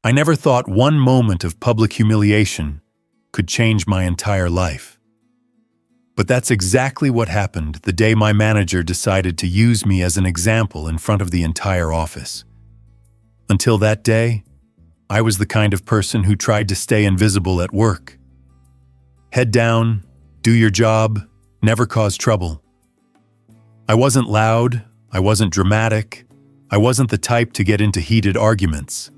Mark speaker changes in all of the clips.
Speaker 1: I never thought one moment of public humiliation could change my entire life. But that's exactly what happened the day my manager decided to use me as an example in front of the entire office. Until that day, I was the kind of person who tried to stay invisible at work. Head down, do your job, never cause trouble. I wasn't loud, I wasn't dramatic, I wasn't the type to get into heated arguments.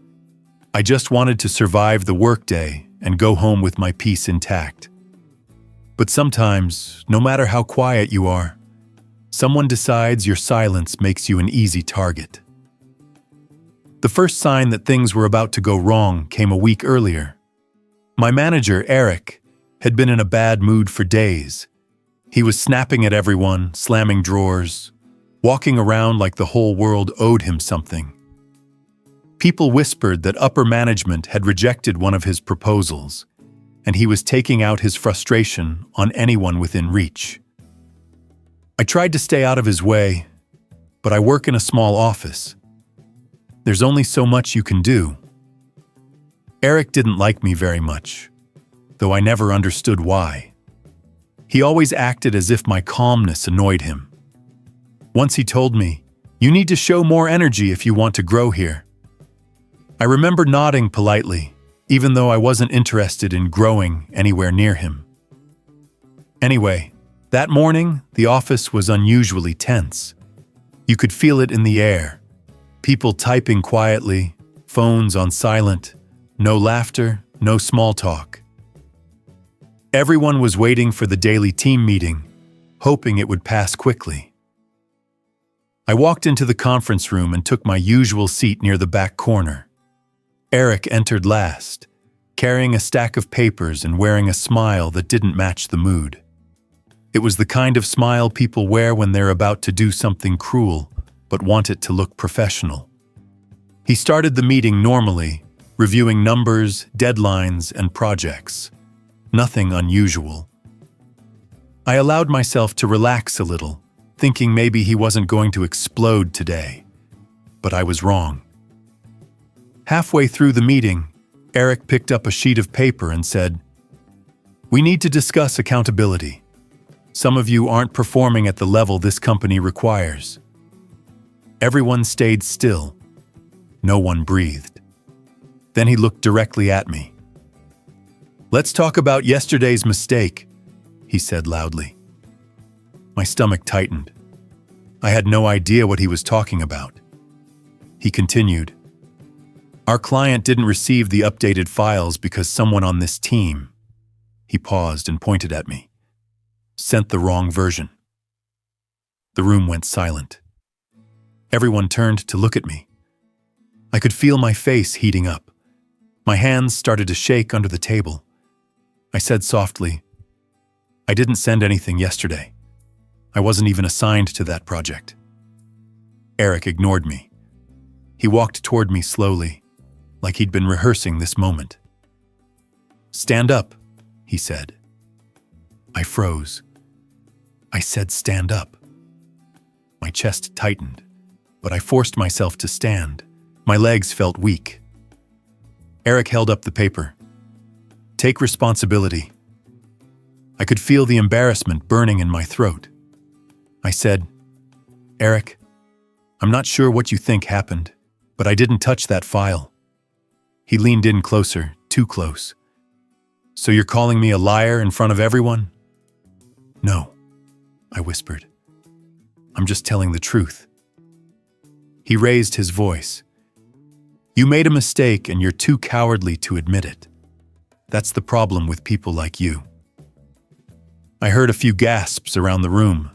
Speaker 1: I just wanted to survive the workday and go home with my peace intact. But sometimes, no matter how quiet you are, someone decides your silence makes you an easy target. The first sign that things were about to go wrong came a week earlier. My manager, Eric, had been in a bad mood for days. He was snapping at everyone, slamming drawers, walking around like the whole world owed him something. People whispered that upper management had rejected one of his proposals, and he was taking out his frustration on anyone within reach. I tried to stay out of his way, but I work in a small office. There's only so much you can do. Eric didn't like me very much, though I never understood why. He always acted as if my calmness annoyed him. Once he told me, "You need to show more energy if you want to grow here." I remember nodding politely, even though I wasn't interested in growing anywhere near him. Anyway, that morning, the office was unusually tense. You could feel it in the air. People typing quietly, phones on silent, no laughter, no small talk. Everyone was waiting for the daily team meeting, hoping it would pass quickly. I walked into the conference room and took my usual seat near the back corner. Eric entered last, carrying a stack of papers and wearing a smile that didn't match the mood. It was the kind of smile people wear when they're about to do something cruel, but want it to look professional. He started the meeting normally, reviewing numbers, deadlines, and projects. Nothing unusual. I allowed myself to relax a little, thinking maybe he wasn't going to explode today. But I was wrong. Halfway through the meeting, Eric picked up a sheet of paper and said, "We need to discuss accountability. Some of you aren't performing at the level this company requires." Everyone stayed still. No one breathed. Then he looked directly at me. "Let's talk about yesterday's mistake," he said loudly. My stomach tightened. I had no idea what he was talking about. He continued, "Our client didn't receive the updated files because someone on this team," he paused and pointed at me, "sent the wrong version." The room went silent. Everyone turned to look at me. I could feel my face heating up. My hands started to shake under the table. I said softly, "I didn't send anything yesterday. I wasn't even assigned to that project." Eric ignored me. He walked toward me slowly, like he'd been rehearsing this moment. "Stand up," he said. I froze. I said, "Stand up." My chest tightened, but I forced myself to stand. My legs felt weak. Eric held up the paper. "Take responsibility." I could feel the embarrassment burning in my throat. I said, "Eric, I'm not sure what you think happened, but I didn't touch that file." He leaned in closer, too close. "So you're calling me a liar in front of everyone?" "No," I whispered. "I'm just telling the truth." He raised his voice. "You made a mistake and you're too cowardly to admit it. That's the problem with people like you." I heard a few gasps around the room.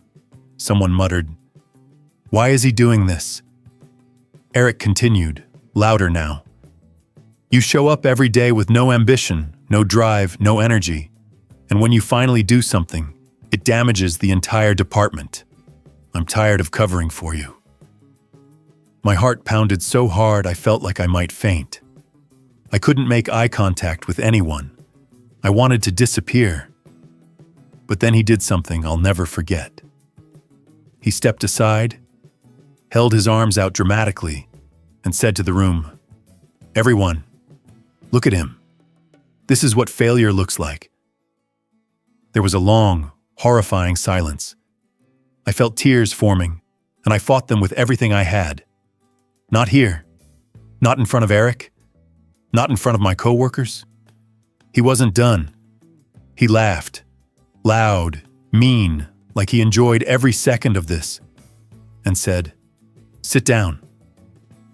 Speaker 1: Someone muttered, "Why is he doing this?" Eric continued, louder now. "You show up every day with no ambition, no drive, no energy, and when you finally do something, it damages the entire department. I'm tired of covering for you." My heart pounded so hard I felt like I might faint. I couldn't make eye contact with anyone. I wanted to disappear. But then he did something I'll never forget. He stepped aside, held his arms out dramatically, and said to the room, "Everyone, Look at him. This is what failure looks like." There was a long, horrifying silence. I felt tears forming, and I fought them with everything I had. Not here. Not in front of Eric. Not in front of my coworkers. He wasn't done. He laughed. Loud, mean, like he enjoyed every second of this, and said, "Sit down.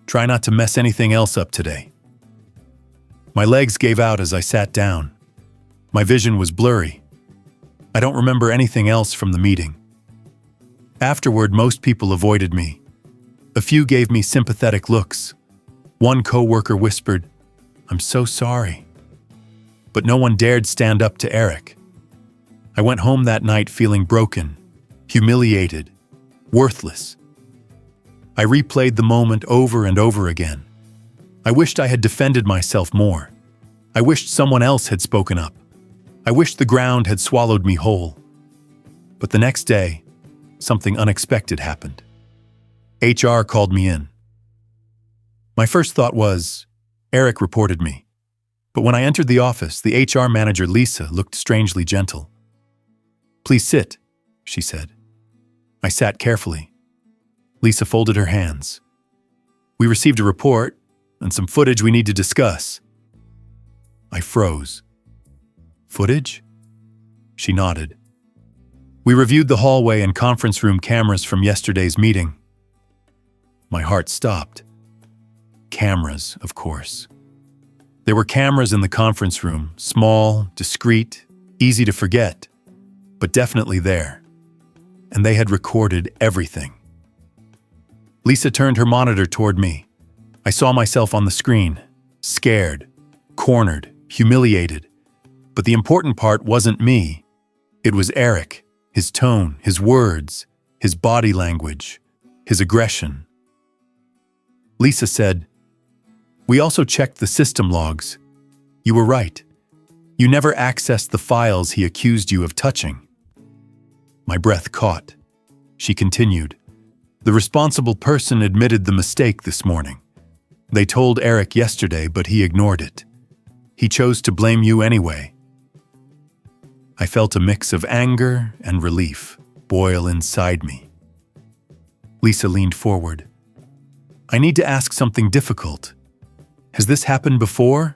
Speaker 1: Try not to mess anything else up today." My legs gave out as I sat down. My vision was blurry. I don't remember anything else from the meeting. Afterward, most people avoided me. A few gave me sympathetic looks. One coworker whispered, "I'm so sorry." But no one dared stand up to Eric. I went home that night feeling broken, humiliated, worthless. I replayed the moment over and over again. I wished I had defended myself more. I wished someone else had spoken up. I wished the ground had swallowed me whole. But the next day, something unexpected happened. HR called me in. My first thought was, Eric reported me. But when I entered the office, the HR manager, Lisa, looked strangely gentle. "Please sit," she said. I sat carefully. Lisa folded her hands. "We received a report and some footage we need to discuss." I froze. "Footage?" She nodded. "We reviewed the hallway and conference room cameras from yesterday's meeting." My heart stopped. Cameras, of course. There were cameras in the conference room, small, discreet, easy to forget, but definitely there. And they had recorded everything. Lisa turned her monitor toward me. I saw myself on the screen, scared, cornered, humiliated. But the important part wasn't me. It was Eric, his tone, his words, his body language, his aggression. Lisa said, "We also checked the system logs. You were right. You never accessed the files he accused you of touching." My breath caught. She continued, "The responsible person admitted the mistake this morning. They told Eric yesterday, but he ignored it. He chose to blame you anyway." I felt a mix of anger and relief boil inside me. Lisa leaned forward. "I need to ask something difficult. Has this happened before?"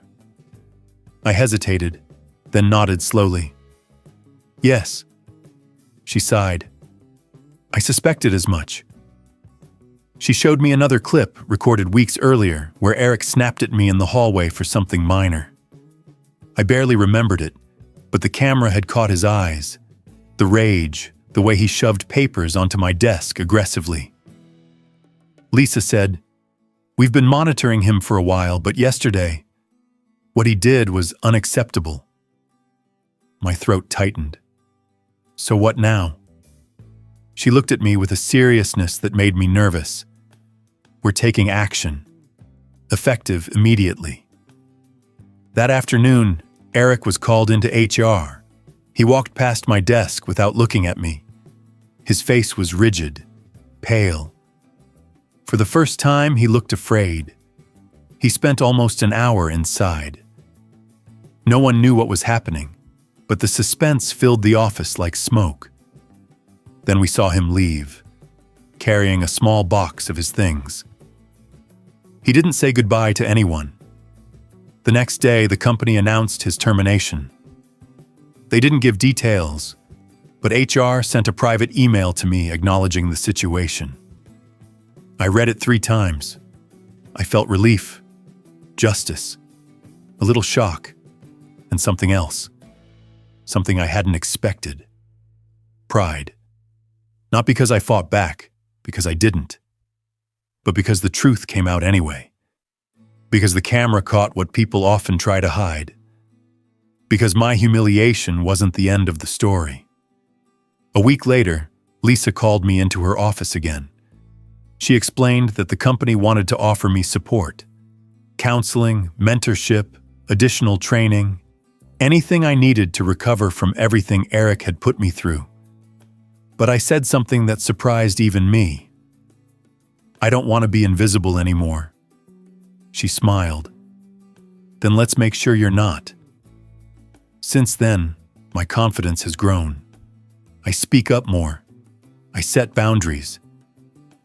Speaker 1: I hesitated, then nodded slowly. "Yes." She sighed. "I suspected as much." She showed me another clip recorded weeks earlier where Eric snapped at me in the hallway for something minor. I barely remembered it, but the camera had caught his eyes, the rage, the way he shoved papers onto my desk aggressively. Lisa said, "We've been monitoring him for a while, but yesterday, what he did was unacceptable." My throat tightened. "So what now?" She looked at me with a seriousness that made me nervous. "We're taking action. Effective immediately." That afternoon, Eric was called into HR. He walked past my desk without looking at me. His face was rigid, pale. For the first time, he looked afraid. He spent almost an hour inside. No one knew what was happening, but the suspense filled the office like smoke. Then we saw him leave, carrying a small box of his things. He didn't say goodbye to anyone. The next day, the company announced his termination. They didn't give details, but HR sent a private email to me acknowledging the situation. I read it 3 times. I felt relief, justice, a little shock, and something else. Something I hadn't expected. Pride. Not because I fought back, because I didn't. But because the truth came out anyway. Because the camera caught what people often try to hide. Because my humiliation wasn't the end of the story. A week later, Lisa called me into her office again. She explained that the company wanted to offer me support. Counseling, mentorship, additional training, anything I needed to recover from everything Eric had put me through. But I said something that surprised even me. "I don't want to be invisible anymore." She smiled. then let's make sure you're not. Since then, my confidence has grown. I speak up more. I set boundaries.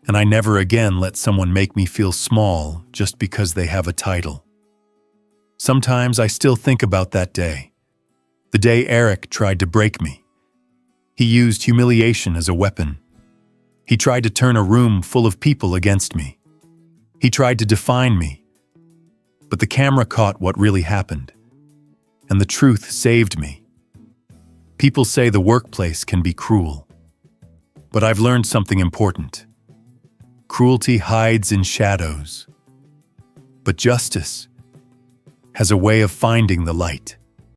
Speaker 1: And I never again let someone make me feel small just because they have a title. Sometimes I still think about that day. The day Eric tried to break me. He used humiliation as a weapon. He tried to turn a room full of people against me. He tried to define me. But the camera caught what really happened. And the truth saved me. People say the workplace can be cruel. But I've learned something important. Cruelty hides in shadows. But justice has a way of finding the light.